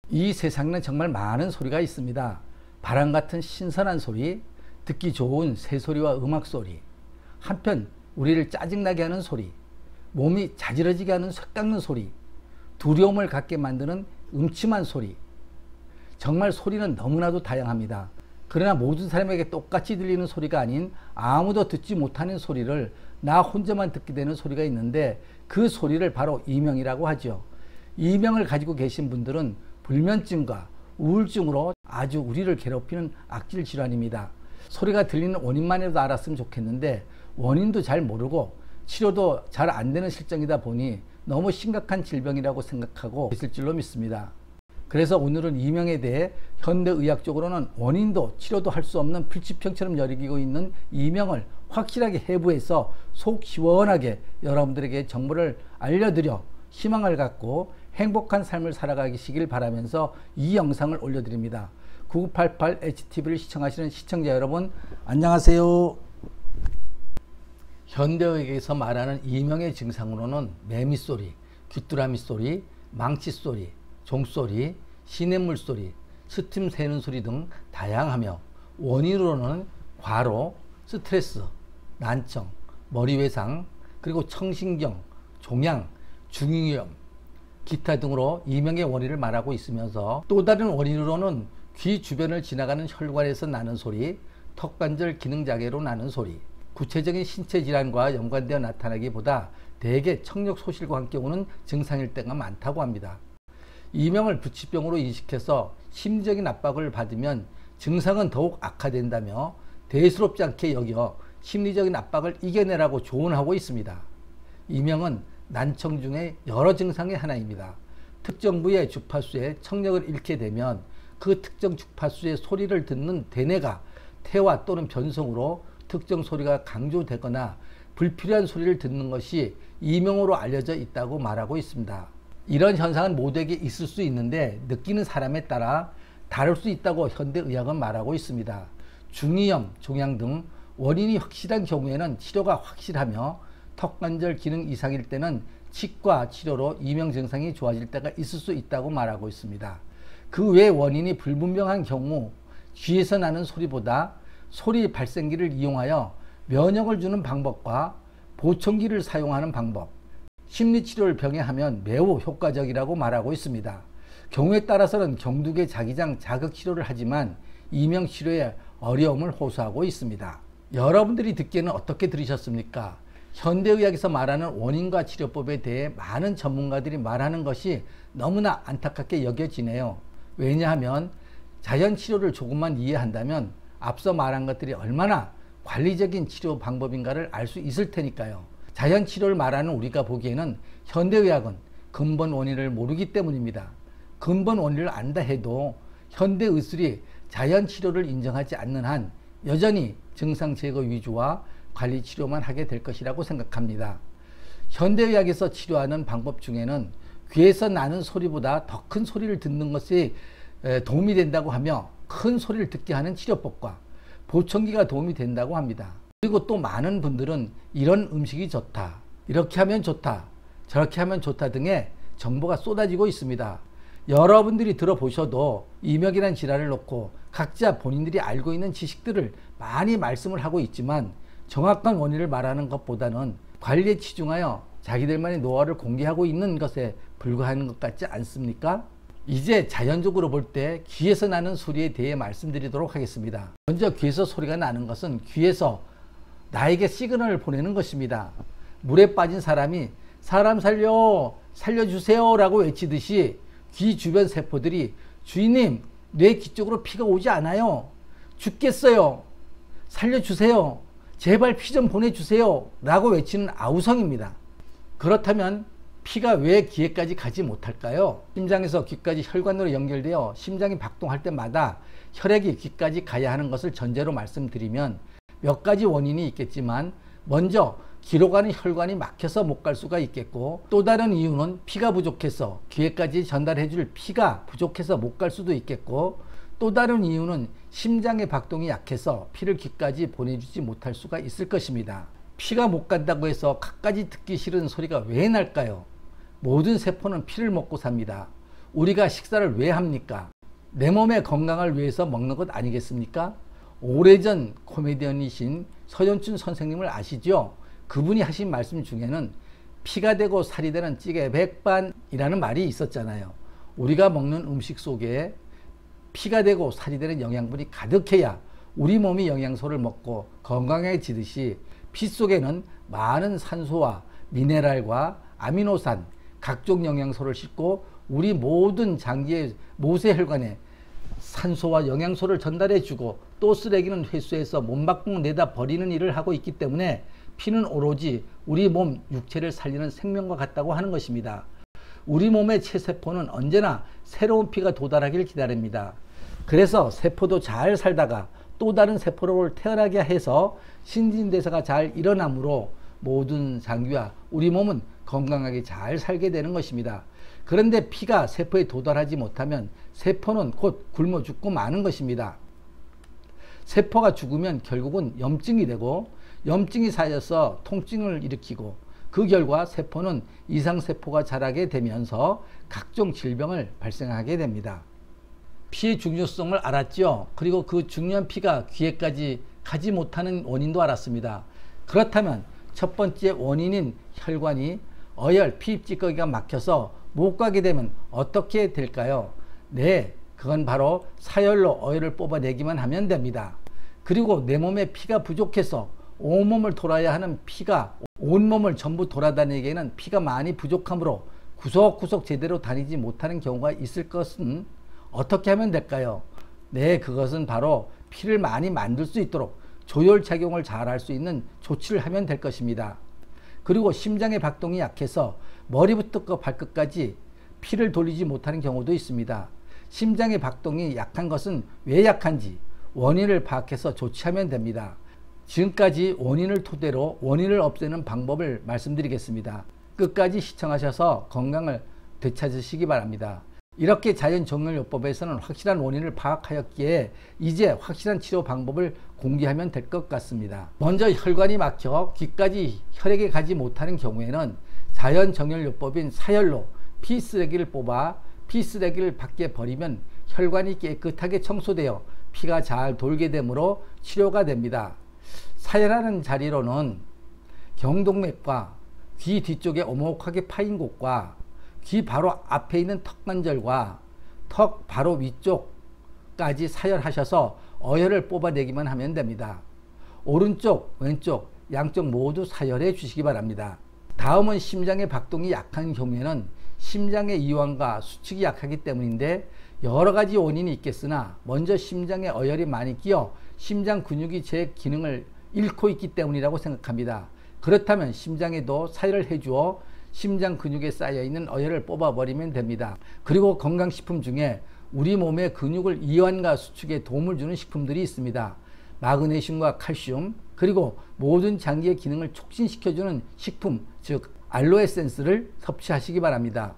이 세상에는 정말 많은 소리가 있습니다. 바람 같은 신선한 소리, 듣기 좋은 새소리와 음악소리, 한편 우리를 짜증나게 하는 소리, 몸이 자지러지게 하는 쇳깎는 소리, 두려움을 갖게 만드는 음침한 소리. 정말 소리는 너무나도 다양합니다. 그러나 모든 사람에게 똑같이 들리는 소리가 아닌 아무도 듣지 못하는 소리를 나 혼자만 듣게 되는 소리가 있는데, 그 소리를 바로 이명이라고 하죠. 이명을 가지고 계신 분들은 불면증과 우울증으로 아주 우리를 괴롭히는 악질 질환입니다. 소리가 들리는 원인만이라도 알았으면 좋겠는데 원인도 잘 모르고 치료도 잘 안 되는 실정이다 보니 너무 심각한 질병이라고 생각하고 있을 줄로 믿습니다. 그래서 오늘은 이명에 대해 현대의학적으로는 원인도 치료도 할 수 없는 필치병처럼 여기고 있는 이명을 확실하게 해부해서 속 시원하게 여러분들에게 정보를 알려드려 희망을 갖고 행복한 삶을 살아가시길 바라면서 이 영상을 올려드립니다. 9988HTV를 시청하시는 시청자 여러분, 안녕하세요. 현대의학에서 말하는 이명의 증상으로는 매미소리, 귀뚜라미 소리, 망치 소리, 종소리, 시냇물 소리, 스팀 새는 소리 등 다양하며, 원인으로는 과로, 스트레스, 난청, 머리외상, 그리고 청신경, 종양, 중이염, 기타 등으로 이명의 원인을 말하고 있으면서, 또 다른 원인으로는 귀 주변을 지나가는 혈관에서 나는 소리, 턱관절 기능 장애로 나는 소리, 구체적인 신체 질환과 연관되어 나타나기보다 대개 청력 소실과 함께 오는 증상일 때가 많다고 합니다. 이명을 부치병으로 인식해서 심적인 압박을 받으면 증상은 더욱 악화된다며 대수롭지 않게 여겨 심리적인 압박을 이겨내라고 조언하고 있습니다. 이명은 난청 중에 여러 증상의 하나입니다. 특정 부의 주파수에 청력을 잃게 되면 그 특정 주파수의 소리를 듣는 대뇌가 퇴화 또는 변성으로 특정 소리가 강조되거나 불필요한 소리를 듣는 것이 이명으로 알려져 있다고 말하고 있습니다. 이런 현상은 모두에게 있을 수 있는데 느끼는 사람에 따라 다를 수 있다고 현대의학은 말하고 있습니다. 중이염, 종양 등 원인이 확실한 경우에는 치료가 확실하며, 턱관절 기능 이상일 때는 치과 치료로 이명 증상이 좋아질 때가 있을 수 있다고 말하고 있습니다. 그 외 원인이 불분명한 경우 귀에서 나는 소리보다 소리 발생기를 이용하여 면역을 주는 방법과 보청기를 사용하는 방법, 심리치료를 병행하면 매우 효과적이라고 말하고 있습니다. 경우에 따라서는 경두계 자기장 자극치료를 하지만 이명치료에 어려움을 호소하고 있습니다. 여러분들이 듣기에는 어떻게 들으셨습니까? 현대의학에서 말하는 원인과 치료법에 대해 많은 전문가들이 말하는 것이 너무나 안타깝게 여겨지네요. 왜냐하면 자연치료를 조금만 이해한다면 앞서 말한 것들이 얼마나 관리적인 치료 방법인가를 알 수 있을 테니까요. 자연치료를 말하는 우리가 보기에는 현대의학은 근본 원인을 모르기 때문입니다. 근본 원인을 안다 해도 현대의술이 자연치료를 인정하지 않는 한 여전히 증상 제거 위주와 관리 치료만 하게 될 것이라고 생각합니다. 현대의학에서 치료하는 방법 중에는 귀에서 나는 소리보다 더 큰 소리를 듣는 것이 도움이 된다고 하며, 큰 소리를 듣게 하는 치료법과 보청기가 도움이 된다고 합니다. 그리고 또 많은 분들은 이런 음식이 좋다, 이렇게 하면 좋다, 저렇게 하면 좋다 등의 정보가 쏟아지고 있습니다. 여러분들이 들어보셔도 이명이라는 질환을 놓고 각자 본인들이 알고 있는 지식들을 많이 말씀을 하고 있지만, 정확한 원인을 말하는 것보다는 관리에 치중하여 자기들만의 노하우를 공개하고 있는 것에 불과한 것 같지 않습니까? 이제 자연적으로 볼 때 귀에서 나는 소리에 대해 말씀드리도록 하겠습니다. 먼저 귀에서 소리가 나는 것은 귀에서 나에게 시그널을 보내는 것입니다. 물에 빠진 사람이 사람 살려주세요 라고 외치듯이 귀 주변 세포들이 주인님, 뇌 귀 쪽으로 피가 오지 않아요, 죽겠어요, 살려주세요, 제발 피 좀 보내주세요 라고 외치는 아우성입니다. 그렇다면 피가 왜 귀에까지 가지 못할까요? 심장에서 귀까지 혈관으로 연결되어 심장이 박동할 때마다 혈액이 귀까지 가야 하는 것을 전제로 말씀드리면 몇 가지 원인이 있겠지만, 먼저 귀로 가는 혈관이 막혀서 못 갈 수가 있겠고, 또 다른 이유는 피가 부족해서 귀에까지 전달해 줄 피가 부족해서 못 갈 수도 있겠고, 또 다른 이유는 심장의 박동이 약해서 피를 귀까지 보내주지 못할 수가 있을 것입니다. 피가 못 간다고 해서 갖가지 듣기 싫은 소리가 왜 날까요? 모든 세포는 피를 먹고 삽니다. 우리가 식사를 왜 합니까? 내 몸의 건강을 위해서 먹는 것 아니겠습니까? 오래전 코미디언이신 서현춘 선생님을 아시죠? 그분이 하신 말씀 중에는 피가 되고 살이 되는 찌개 백반이라는 말이 있었잖아요. 우리가 먹는 음식 속에 피가 되고 살이 되는 영양분이 가득해야 우리 몸이 영양소를 먹고 건강해지듯이 피 속에는 많은 산소와 미네랄과 아미노산, 각종 영양소를 싣고 우리 모든 장기의 모세혈관에 산소와 영양소를 전달해주고 또 쓰레기는 회수해서 몸 밖으로 내다 버리는 일을 하고 있기 때문에 피는 오로지 우리 몸 육체를 살리는 생명과 같다고 하는 것입니다. 우리 몸의 체세포는 언제나 새로운 피가 도달하기를 기다립니다. 그래서 세포도 잘 살다가 또 다른 세포를 태어나게 해서 신진대사가 잘 일어나므로 모든 장기와 우리 몸은 건강하게 잘 살게 되는 것입니다. 그런데 피가 세포에 도달하지 못하면 세포는 곧 굶어 죽고 마는 것입니다. 세포가 죽으면 결국은 염증이 되고 염증이 쌓여서 통증을 일으키고 그 결과 세포는 이상세포가 자라게 되면서 각종 질병을 발생하게 됩니다. 피의 중요성을 알았죠. 그리고 그 중요한 피가 귀에까지 가지 못하는 원인도 알았습니다. 그렇다면 첫 번째 원인인 혈관이 어혈, 피 찌꺼기가 막혀서 못 가게 되면 어떻게 될까요? 네, 그건 바로 사혈로 어혈을 뽑아내기만 하면 됩니다. 그리고 내 몸에 피가 부족해서 온몸을 돌아야 하는 피가 온몸을 전부 돌아다니기에는 피가 많이 부족하므로 구석구석 제대로 다니지 못하는 경우가 있을 것은 어떻게 하면 될까요? 네, 그것은 바로 피를 많이 만들 수 있도록 조혈작용을 잘 할 수 있는 조치를 하면 될 것입니다. 그리고 심장의 박동이 약해서 머리부터 발끝까지 피를 돌리지 못하는 경우도 있습니다. 심장의 박동이 약한 것은 왜 약한지 원인을 파악해서 조치하면 됩니다. 지금까지 원인을 토대로 원인을 없애는 방법을 말씀드리겠습니다. 끝까지 시청하셔서 건강을 되찾으시기 바랍니다. 이렇게 자연정렬요법에서는 확실한 원인을 파악하였기에 이제 확실한 치료 방법을 공개하면 될 것 같습니다. 먼저 혈관이 막혀 귀까지 혈액이 가지 못하는 경우에는 자연정렬요법인 사혈로 피쓰레기를 뽑아 피쓰레기를 밖에 버리면 혈관이 깨끗하게 청소되어 피가 잘 돌게 되므로 치료가 됩니다. 사혈하는 자리로는 경동맥과 귀 뒤쪽에 오목하게 파인 곳과 귀 바로 앞에 있는 턱관절과 턱 바로 위쪽까지 사혈하셔서 어혈을 뽑아내기만 하면 됩니다. 오른쪽, 왼쪽, 양쪽 모두 사혈해 주시기 바랍니다. 다음은 심장의 박동이 약한 경우에는 심장의 이완과 수축이 약하기 때문인데 여러 가지 원인이 있겠으나 먼저 심장에 어혈이 많이 끼어 심장 근육이 제 기능을 잃고 있기 때문이라고 생각합니다. 그렇다면 심장에도 사혈을 해주어 심장 근육에 쌓여있는 어혈을 뽑아버리면 됩니다. 그리고 건강식품 중에 우리 몸의 근육을 이완과 수축에 도움을 주는 식품들이 있습니다. 마그네슘과 칼슘, 그리고 모든 장기의 기능을 촉진시켜주는 식품, 즉 알로에센스를 섭취하시기 바랍니다.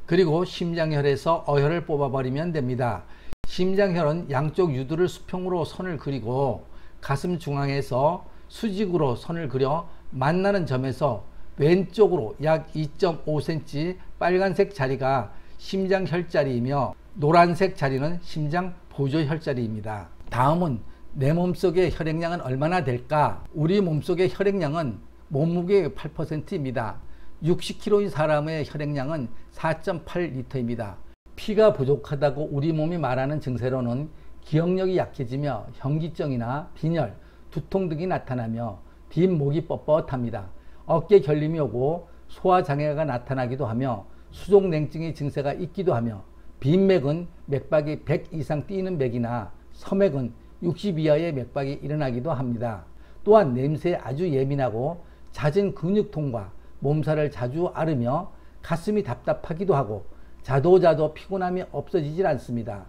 그리고 심장혈에서 어혈을 뽑아버리면 됩니다. 심장혈은 양쪽 유두를 수평으로 선을 그리고 가슴 중앙에서 수직으로 선을 그려 만나는 점에서 왼쪽으로 약 2.5cm 빨간색 자리가 심장 혈자리이며 노란색 자리는 심장 보조혈 자리입니다. 다음은 내 몸속의 혈액량은 얼마나 될까? 우리 몸속의 혈액량은 몸무게의 8%입니다. 60kg인 사람의 혈액량은 4.8리터입니다. 피가 부족하다고 우리 몸이 말하는 증세로는 기억력이 약해지며 현기증이나 빈혈, 두통 등이 나타나며 뒷목이 뻣뻣합니다. 어깨 결림이 오고 소화장애가 나타나기도 하며 수족냉증의 증세가 있기도 하며 빈맥은 맥박이 100 이상 뛰는 맥이나 서맥은 60 이하의 맥박이 일어나기도 합니다. 또한 냄새에 아주 예민하고 잦은 근육통과 몸살을 자주 앓으며 가슴이 답답하기도 하고 자도 피곤함이 없어지질 않습니다.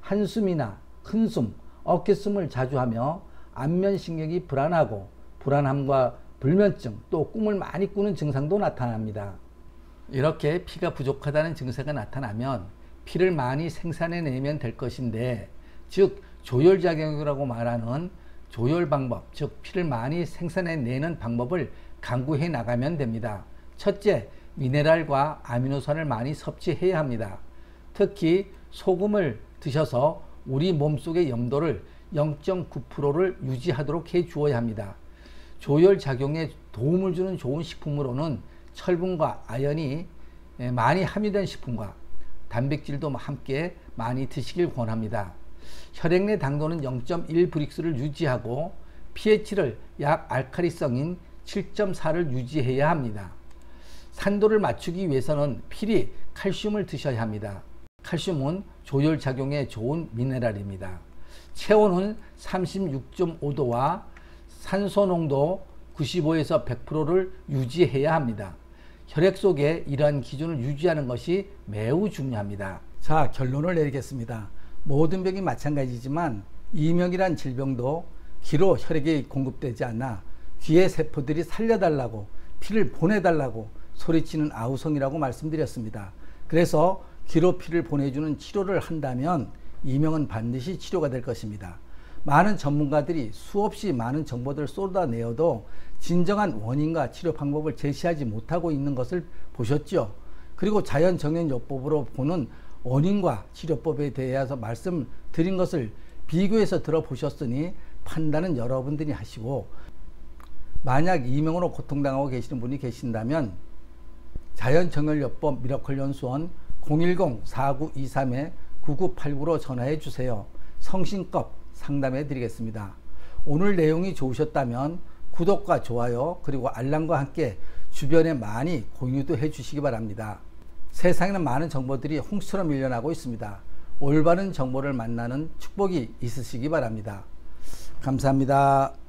한숨이나 큰숨, 어깨숨을 자주 하며 안면신경이 불안하고 불안함과 불면증, 또 꿈을 많이 꾸는 증상도 나타납니다. 이렇게 피가 부족하다는 증세가 나타나면 피를 많이 생산해내면 될 것인데, 즉 조혈작용이라고 말하는 조혈 방법, 즉 피를 많이 생산해내는 방법을 강구해 나가면 됩니다. 첫째, 미네랄과 아미노산을 많이 섭취해야 합니다. 특히 소금을 드셔서 우리 몸속의 염도를 0.9%를 유지하도록 해 주어야 합니다. 조혈 작용에 도움을 주는 좋은 식품으로는 철분과 아연이 많이 함유된 식품과 단백질도 함께 많이 드시길 권합니다. 혈액 내 당도는 0.1브릭스를 유지하고 pH를 약 알칼리성인 7.4를 유지해야 합니다. 산도를 맞추기 위해서는 필히 칼슘을 드셔야 합니다. 칼슘은 조혈 작용에 좋은 미네랄입니다. 체온은 36.5도와 산소 농도 95에서 100%를 유지해야 합니다. 혈액 속에 이러한 기준을 유지하는 것이 매우 중요합니다. 자, 결론을 내리겠습니다. 모든 병이 마찬가지지만 이명이란 질병도 기로 혈액이 공급되지 않아 귀의 세포들이 살려달라고 피를 보내달라고 소리치는 아우성이라고 말씀드렸습니다. 그래서 기로 피를 보내주는 치료를 한다면 이명은 반드시 치료가 될 것입니다. 많은 전문가들이 수없이 많은 정보들을 쏟아내어도 진정한 원인과 치료 방법을 제시하지 못하고 있는 것을 보셨죠? 그리고 자연정형요법으로 보는 원인과 치료법에 대해서 말씀드린 것을 비교해서 들어보셨으니 판단은 여러분들이 하시고, 만약 이명으로 고통당하고 계시는 분이 계신다면 자연정형요법 미러클연수원 010-4923-9989로 전화해 주세요. 성심껏 상담해 드리겠습니다. 오늘 내용이 좋으셨다면 구독과 좋아요 그리고 알람과 함께 주변에 많이 공유도 해 주시기 바랍니다. 세상에는 많은 정보들이 홍수처럼 밀려나고 있습니다. 올바른 정보를 만나는 축복이 있으시기 바랍니다. 감사합니다.